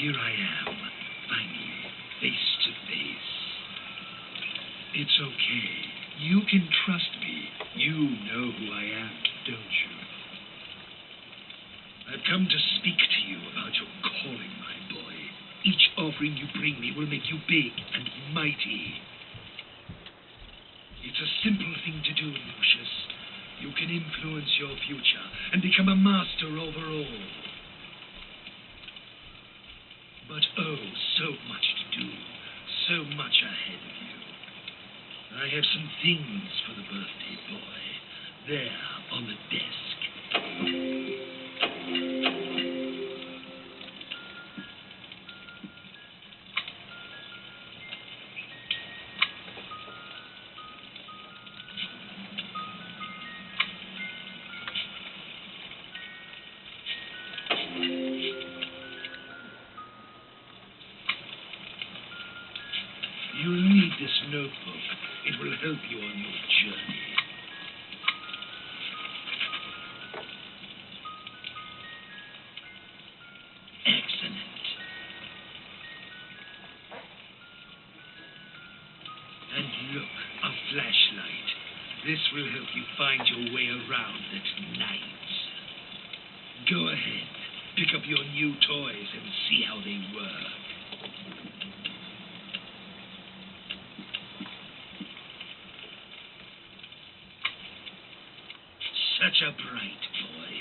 here I am, finally, face to face. It's okay. You can trust me. You know who I am, don't you? I've come to speak to you about your calling, my boy. Each offering you bring me will make you big and mighty. It's a simple thing to do, Lucius. You can influence your future and become a master over all. But oh, so much to do, so much ahead of you. I have some things for the birthday boy, there on the desk. You'll need this notebook. It will help you on your journey. Excellent. And look, a flashlight. This will help you find your way around at night. Go ahead, pick up your new toys and see how they work. Such a bright boy.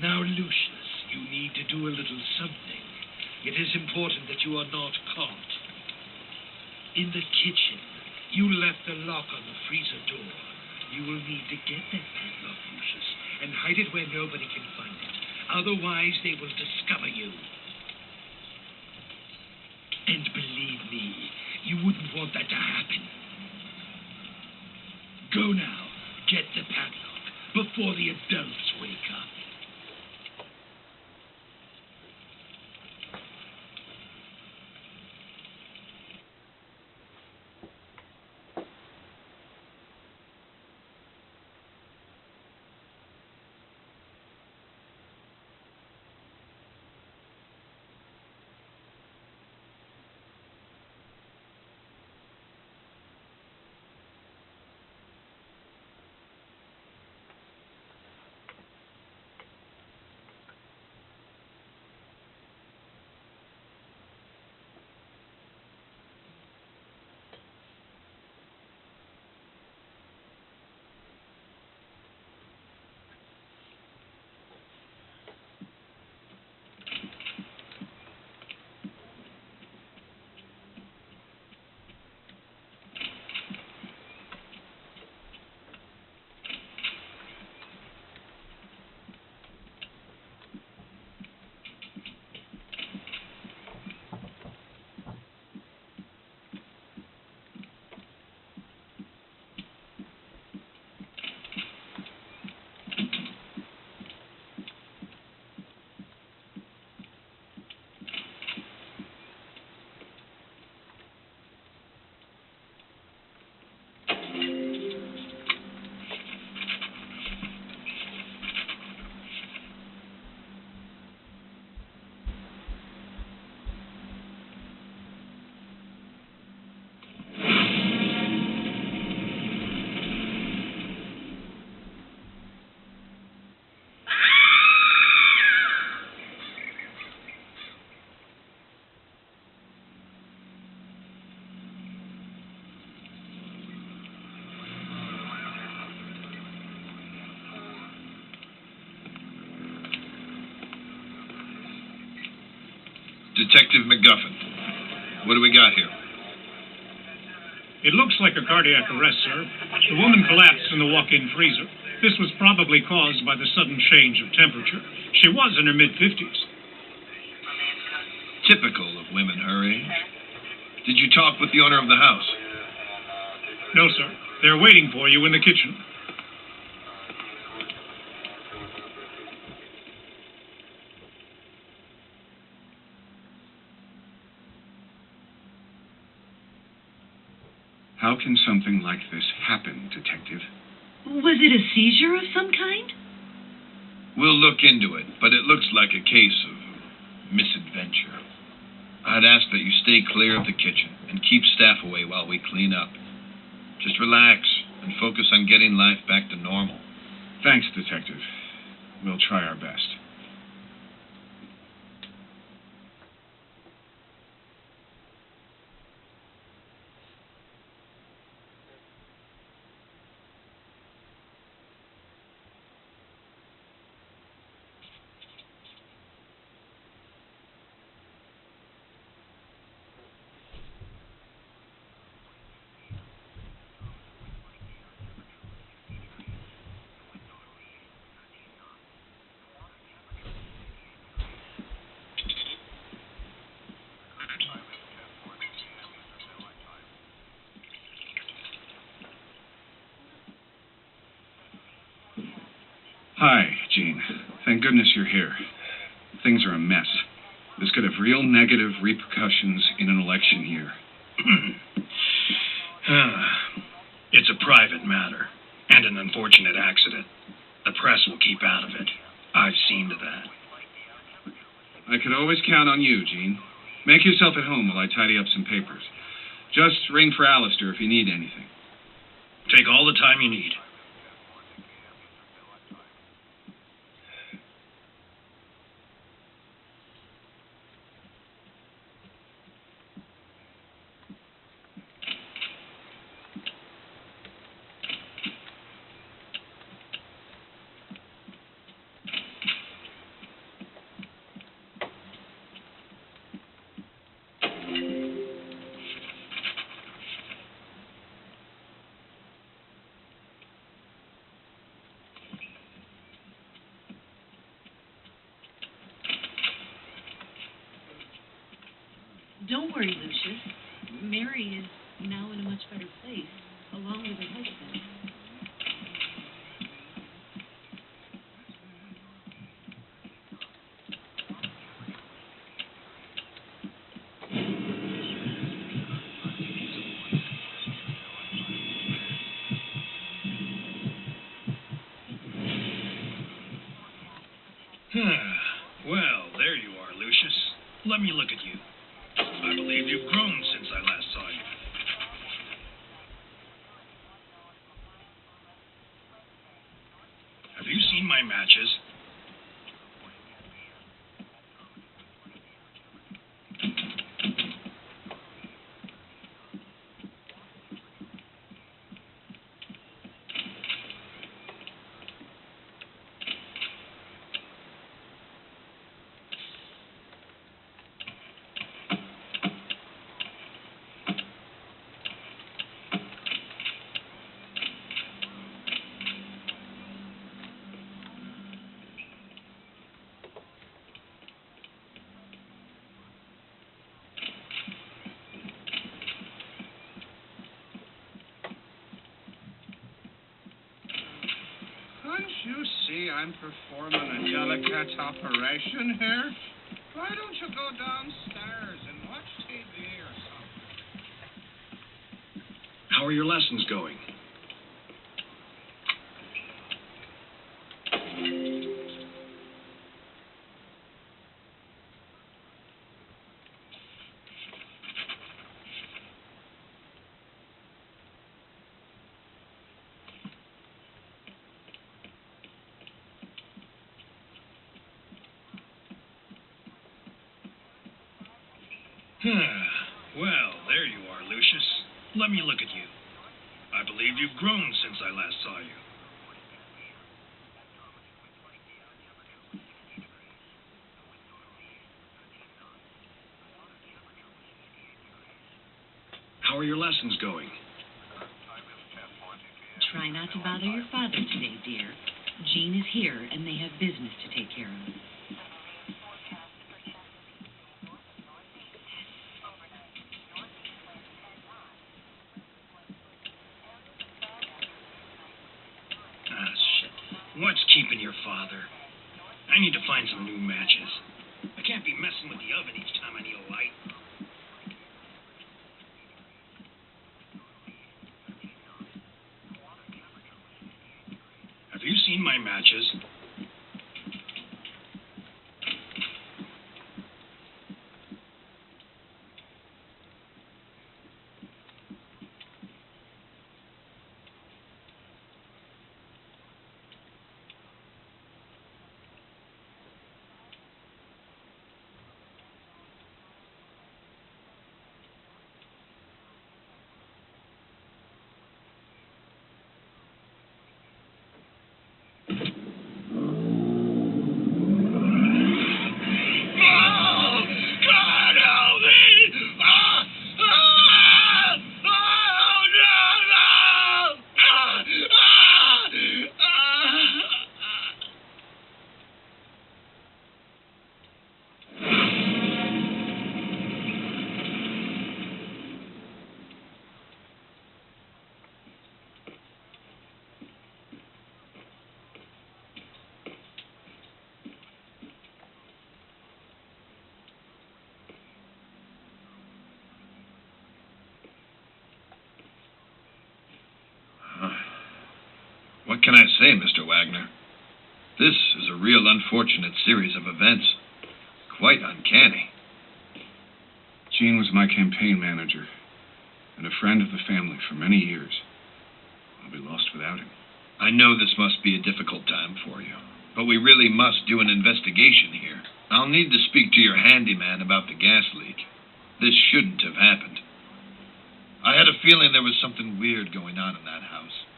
Now, Lucius, you need to do a little something. It is important that you are not caught. In the kitchen, you left the lock on the freezer door. You will need to get that padlock, Lucius, and hide it where nobody can find it. Otherwise, they will discover you. And believe me, you wouldn't want that to happen. Go now, get the padlock, before the adults wake up. Detective McGuffin. What do we got here? It looks like a cardiac arrest, sir. The woman collapsed in the walk-in freezer. This was probably caused by the sudden change of temperature. She was in her mid-50s. Typical of women her age. Did you talk with the owner of the house? No, sir. They're waiting for you in the kitchen. How can something like this happen, Detective? Was it a seizure of some kind? We'll look into it, but it looks like a case of misadventure. I'd ask that you stay clear of the kitchen and keep staff away while we clean up. Just relax and focus on getting life back to normal. Thanks, Detective. We'll try our best. Hi, Gene. Thank goodness you're here. Things are a mess. This could have real negative repercussions in an election year. It's a private matter, and an unfortunate accident. The press will keep out of it. I've seen to that. I could always count on you, Gene. Make yourself at home while I tidy up some papers. Just ring for Alistair if you need anything. Take all the time you need. Don't worry, Lucius. Mary is now in a much better place, along with her husband. Well, there you are, Lucius. Let me look at you. I believe you've grown since I last saw you. Have you seen my matches? Can't you see I'm performing a delicate operation here? Why don't you go downstairs and watch TV or something? How are your lessons going? Well, there you are, Lucius. Let me look at you. I believe you've grown since I last saw you. How are your lessons going? Try not to bother your father today, dear. Jean is here, and they have business to take care of. What's keeping your father? I need to find some new matches. I can't be messing with the oven each time I need a light. my matches. What can I say, Mr. Wagner? This is a real unfortunate series of events. Quite uncanny. Gene was my campaign manager and a friend of the family for many years. I'll be lost without him. I know this must be a difficult time for you, but we really must do an investigation here. I'll need to speak to your handyman about the gas leak. This shouldn't have happened. I had a feeling there was something weird going on in that house.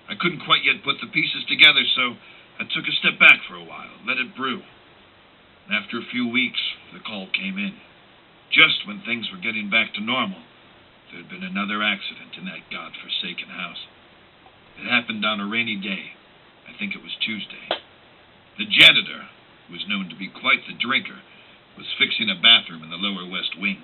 I couldn't quite yet put the pieces together, so I took a step back for a while, let it brew. And after a few weeks, the call came in. Just when things were getting back to normal, there had been another accident in that godforsaken house. It happened on a rainy day. I think it was Tuesday. The janitor, who was known to be quite the drinker, was fixing a bathroom in the lower west wing.